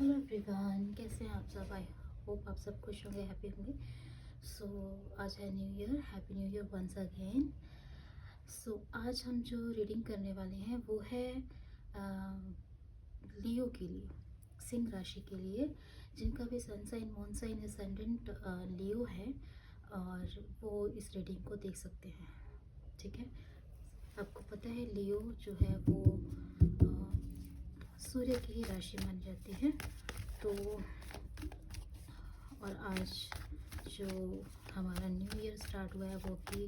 Hello everyone, कैसे हैं आप सब। आई होप आप सब खुश होंगे, हैप्पी होंगे। सो आज है new year, happy new year once again. So आज हम जो रीडिंग करने वाले हैं वो है लियो के लिए, सिंह राशि के लिए, जिनका भी sun sign, moon sign, ascendant Leo है, और वो इस रीडिंग को देख सकते हैं। ठीक है, आपको पता है लियो जो है वो सूर्य की ही राशि मानी जाती है। तो और आज जो हमारा न्यू ईयर स्टार्ट हुआ है वो भी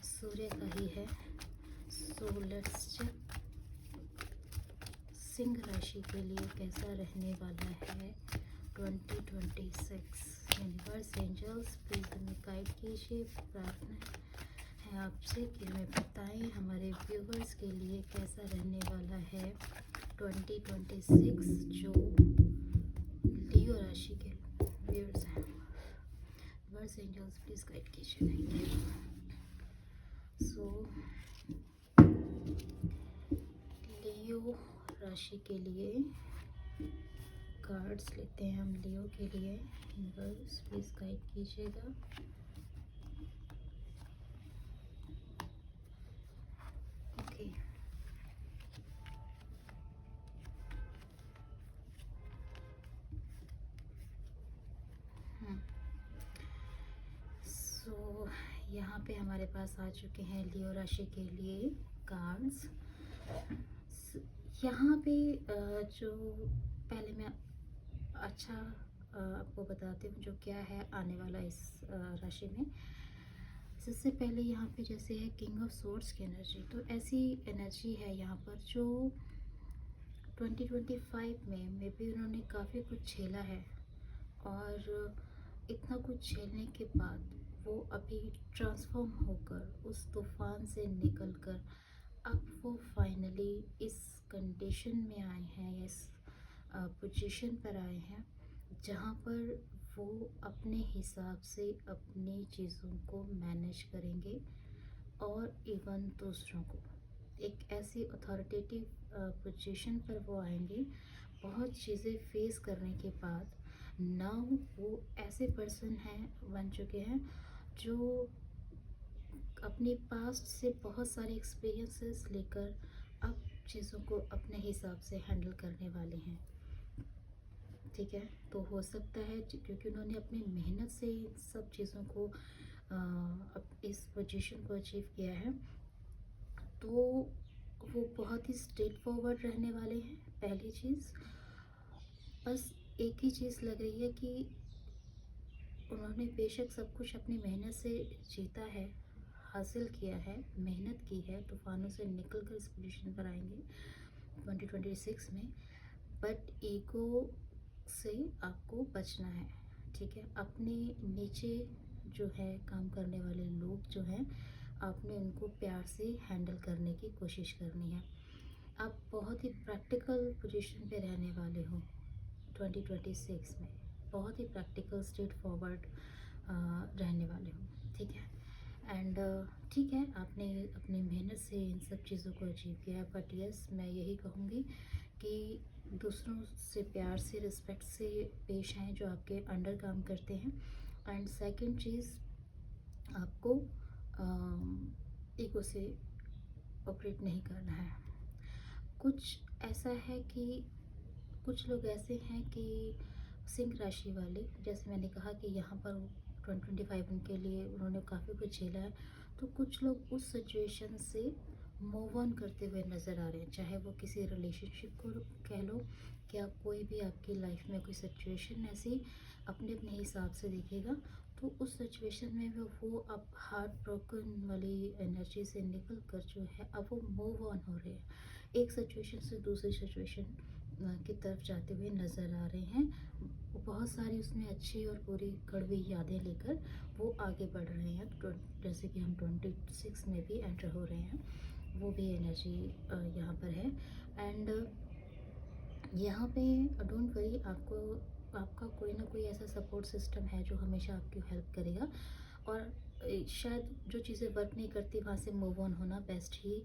सूर्य का ही है। सो लेट्स चेक सिंह राशि के लिए कैसा रहने वाला है 2026। यूनिवर्स, एंजल्स प्लीज हमें गाइड कीजिए। प्रार्थना है आपसे कि हमें बताएं हमारे व्यूवर्स के लिए कैसा रहने वाला है 2026 जो लियो राशि के व्यूअर्स हैं। यूनिवर्स, एंजल्स प्लीज गाइड कीजिए। Thank you. सो लियो राशि के लिए कार्ड्स लेते हैं हम लियो के लिए। यूनिवर्स प्लीज गाइड कीजिएगा। ओके, सो यहाँ पे हमारे पास आ चुके हैं लियो राशि के लिए कार्ड्स। यहाँ पे जो पहले मैं अच्छा आपको बताती हूँ जो क्या है आने वाला इस राशि में। सबसे पहले यहाँ पे जैसे है किंग ऑफ सोर्ड्स की एनर्जी, तो ऐसी एनर्जी है यहाँ पर जो 2025 में मे बी उन्होंने काफ़ी कुछ झेला है, और इतना कुछ झेलने के बाद वो अभी ट्रांसफॉर्म होकर उस तूफान से निकलकर अब वो फाइनली इस कंडीशन में आए हैं, या इस पोजीशन पर आए हैं जहाँ पर वो अपने हिसाब से अपनी चीज़ों को मैनेज करेंगे, और इवन दूसरों को एक ऐसी अथॉरिटेटिव पोजीशन पर वो आएंगे बहुत चीज़ें फेस करने के बाद। नाउ वो ऐसे पर्सन हैं, बन चुके हैं, जो अपने पास्ट से बहुत सारे एक्सपीरियंसेस लेकर अब चीज़ों को अपने हिसाब से हैंडल करने वाले हैं। ठीक है, तो हो सकता है क्योंकि उन्होंने अपनी मेहनत से इन सब चीज़ों को अब इस पोजीशन को अचीव किया है, तो वो बहुत ही स्ट्रेट फॉरवर्ड रहने वाले हैं। पहली चीज़, बस एक ही चीज़ लग रही है कि उन्होंने बेशक सब कुछ अपनी मेहनत से जीता है, हासिल किया है, मेहनत की है, तूफानों से निकल कर इस पोजीशन पर आएंगे 2026 में, बट ईगो से आपको बचना है। ठीक है, अपने नीचे जो है काम करने वाले लोग जो हैं, आपने उनको प्यार से हैंडल करने की कोशिश करनी है। आप बहुत ही प्रैक्टिकल पोजीशन पे रहने वाले हो 2026 में, बहुत ही प्रैक्टिकल, स्ट्रेट फॉरवर्ड रहने वाले हो। ठीक है, एंड ठीक है, आपने अपनी मेहनत से इन सब चीज़ों को अचीव किया है, बट यस मैं यही कहूँगी कि दूसरों से प्यार से, रिस्पेक्ट से पेश आएँ जो आपके अंडर काम करते हैं। एंड सेकंड चीज़, आपको ईगो से ऑपरेट नहीं करना है। कुछ ऐसा है कि कुछ लोग ऐसे हैं कि सिंह राशि वाले, जैसे मैंने कहा कि यहाँ पर 2025 उनके लिए उन्होंने काफ़ी कुछ झेला है, तो कुछ लोग उस सिचुएशन से मूव ऑन करते हुए नज़र आ रहे हैं। चाहे वो किसी रिलेशनशिप को कह लो, क्या कोई भी आपकी लाइफ में कोई सिचुएशन ऐसी अपने अपने हिसाब से देखेगा, तो उस सिचुएशन में वो अब हार्ट ब्रोकन वाली एनर्जी से निकल कर जो है अब वो मूव ऑन हो रहे हैं, एक सिचुएशन से दूसरी सिचुएशन की तरफ जाते हुए नज़र आ रहे हैं। बहुत सारी उसमें अच्छी और बुरी कड़वी यादें लेकर वो आगे बढ़ रहे हैं। तो जैसे कि हम 26 में भी एंटर हो रहे हैं, वो भी एनर्जी यहाँ पर है। एंड यहाँ पे डोंट वरी, आपका कोई ना कोई ऐसा सपोर्ट सिस्टम है जो हमेशा आपकी हेल्प करेगा, और शायद जो चीज़ें वर्क नहीं करती वहाँ से मूव ऑन होना बेस्ट ही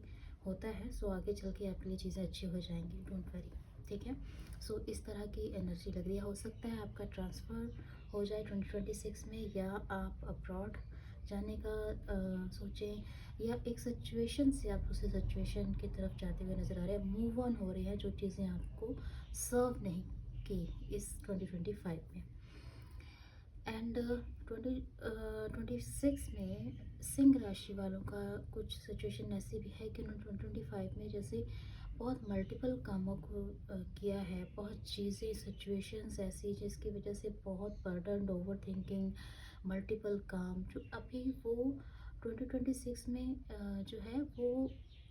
होता है। सो आगे चल के आपके लिए चीज़ें अच्छी हो जाएंगी, डोंट वरी। ठीक है। सो इस तरह की एनर्जी लग रही है। हो सकता है आपका ट्रांसफ़र हो जाए 2026 में, या आप अब्रॉड जाने का सोचें, या एक सिचुएशन से आप दूसरे सिचुएशन की तरफ जाते हुए नज़र आ रहे हैं, मूव ऑन हो रहे हैं जो चीज़ें आपको सर्व नहीं की इस 2025 में। एंड 2026 में सिंह राशि वालों का कुछ सिचुएशन ऐसी भी है कि उन्होंने 2025 में जैसे बहुत मल्टीपल कामों को किया है, बहुत चीज़ें सिचुएशंस ऐसी जिसकी वजह से बहुत बर्डन, ओवर थिंकिंग, मल्टीपल काम जो अभी वो 2026 में जो है वो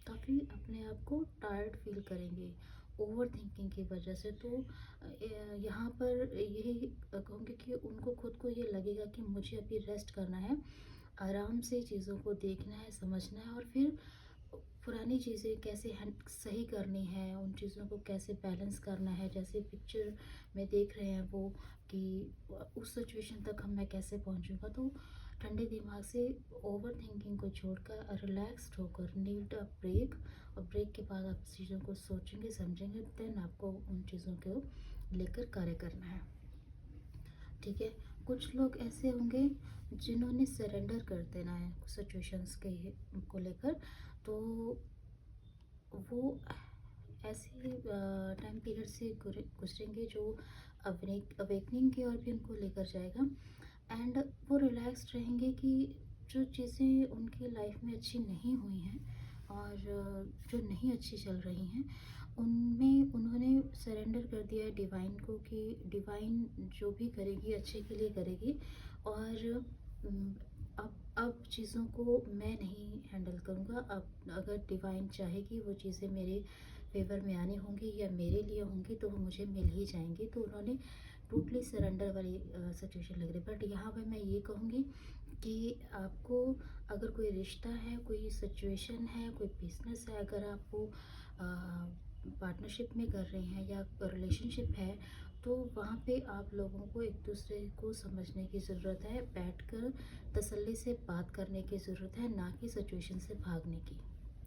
काफ़ी अपने आप को टायर्ड फील करेंगे ओवर थिंकिंग की वजह से। तो यहाँ पर यही कहूँगी कि उनको खुद को ये लगेगा कि मुझे अभी रेस्ट करना है, आराम से चीज़ों को देखना है, समझना है, और फिर पुरानी चीज़ें कैसे सही करनी है, उन चीज़ों को कैसे बैलेंस करना है। जैसे पिक्चर में देख रहे हैं वो कि उस सिचुएशन तक हम मैं कैसे पहुंचूंगा। तो ठंडे दिमाग से ओवर थिंकिंग को छोड़कर रिलैक्स्ड होकर नीड अ ब्रेक, और ब्रेक के बाद आप चीज़ों को सोचेंगे, समझेंगे, देन आपको उन चीज़ों को लेकर कार्य करना है, ठीक है। कुछ लोग ऐसे होंगे जिन्होंने सरेंडर कर देना है सिचुएशंस के को लेकर, तो वो ऐसे टाइम पीरियड से गुजरेंगे जो अवेकनिंग की ओर भी उनको लेकर जाएगा। एंड वो रिलैक्स्ड रहेंगे कि जो चीज़ें उनकी लाइफ में अच्छी नहीं हुई हैं और जो नहीं अच्छी चल रही हैं, उनमें उन्होंने सरेंडर कर दिया है डिवाइन को कि डिवाइन जो भी करेगी अच्छे के लिए करेगी। और उम, अब चीज़ों को मैं नहीं हैंडल करूँगा। अब अगर डिवाइन चाहेगी वो चीज़ें मेरे फेवर में आनी होंगी या मेरे लिए होंगी तो वो मुझे मिल ही जाएंगी। तो उन्होंने टोटली सरेंडर वाली सिचुएशन लग रही है। बट यहाँ पे मैं ये कहूँगी कि आपको अगर कोई रिश्ता है, कोई सिचुएशन है, कोई बिजनेस है, अगर आप वो पार्टनरशिप में कर रहे हैं या रिलेशनशिप है, तो वहाँ पे आप लोगों को एक दूसरे को समझने की ज़रूरत है, बैठकर तसल्ली से बात करने की ज़रूरत है, ना कि सिचुएशन से भागने की,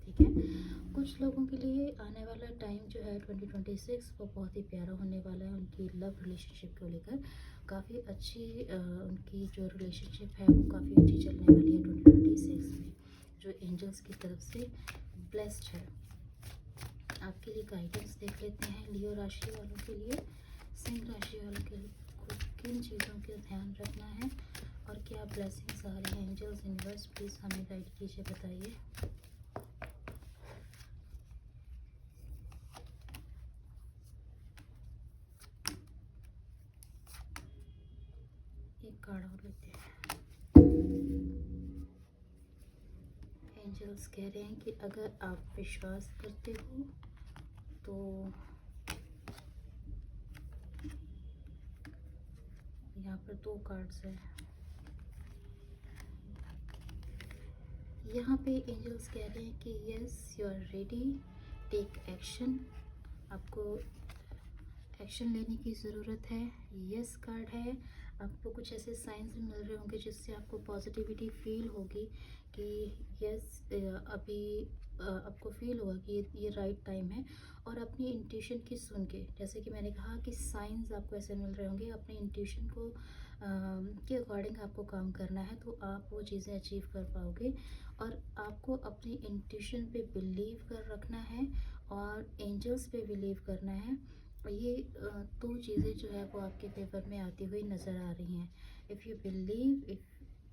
ठीक है। कुछ लोगों के लिए आने वाला टाइम जो है 2026 वो बहुत ही प्यारा होने वाला है। उनकी लव रिलेशनशिप को लेकर काफ़ी अच्छी उनकी जो रिलेशनशिप है वो काफ़ी अच्छी चलने वाली है 2026 में, जो एंजल्स की तरफ से ब्लेस्ड है। आपके लिए गाइडेंस देख लेते हैं लियो राशि वालों के लिए। सिंह राशि वालों के लिए किन चीज़ों का ध्यान रखना है और क्या ब्लेसिंग्स आ रही हैं। एंजल्स यूनिवर्स प्लीज़ हमें गाइड कीजिए, बताइए। एक कार्ड और लेते हैं। एंजल्स कह रहे हैं कि अगर आप विश्वास करते हो तो यहाँ पर 2 कार्ड्स हैं। यहाँ पे एंजल्स कह रहे हैं कि yes you are ready, take action. आपको एक्शन लेने की ज़रूरत है। यस कार्ड है। आपको कुछ ऐसे साइंस भी मिल रहे होंगे जिससे आपको पॉजिटिविटी फील होगी कि यस अभी आपको फील होगा कि ये राइट टाइम है। और अपनी इंट्यूशन की सुन के, जैसे कि मैंने कहा कि साइंस आपको ऐसे मिल रहे होंगे, अपनी इंट्यूशन को के अकॉर्डिंग आपको काम करना है तो आप वो चीज़ें अचीव कर पाओगे। और आपको अपनी इंट्यूशन पे बिलीव कर रखना है और एंजल्स पे बिलीव करना है। ये 2 चीज़ें जो है वो आपके फेवर में आती हुई नज़र आ रही हैं। इफ़ यू बिलीव इफ़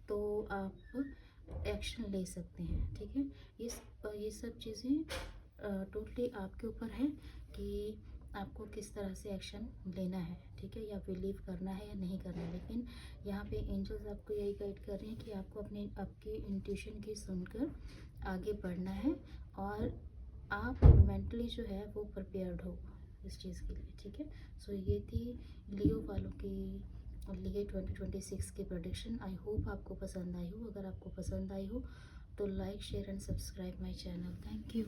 तो आप एक्शन ले सकते हैं, ठीक है। ये सब चीज़ें टोटली आपके ऊपर है कि आपको किस तरह से एक्शन लेना है, ठीक है, या बिलीव करना है या नहीं करना है। लेकिन यहाँ पे एंजल्स आपको यही गाइड कर रहे हैं कि आपको अपने आपकी इंट्यूशन की सुनकर आगे बढ़ना है और आप मेंटली जो है वो प्रिपेयर्ड हो इस चीज़ के लिए, ठीक है। सो ये थी लियो वालों की लिए 2026 की प्रेडिक्शन। आई होप आपको पसंद आई हो। अगर आपको पसंद आई हो तो like share and subscribe my channel. Thank you.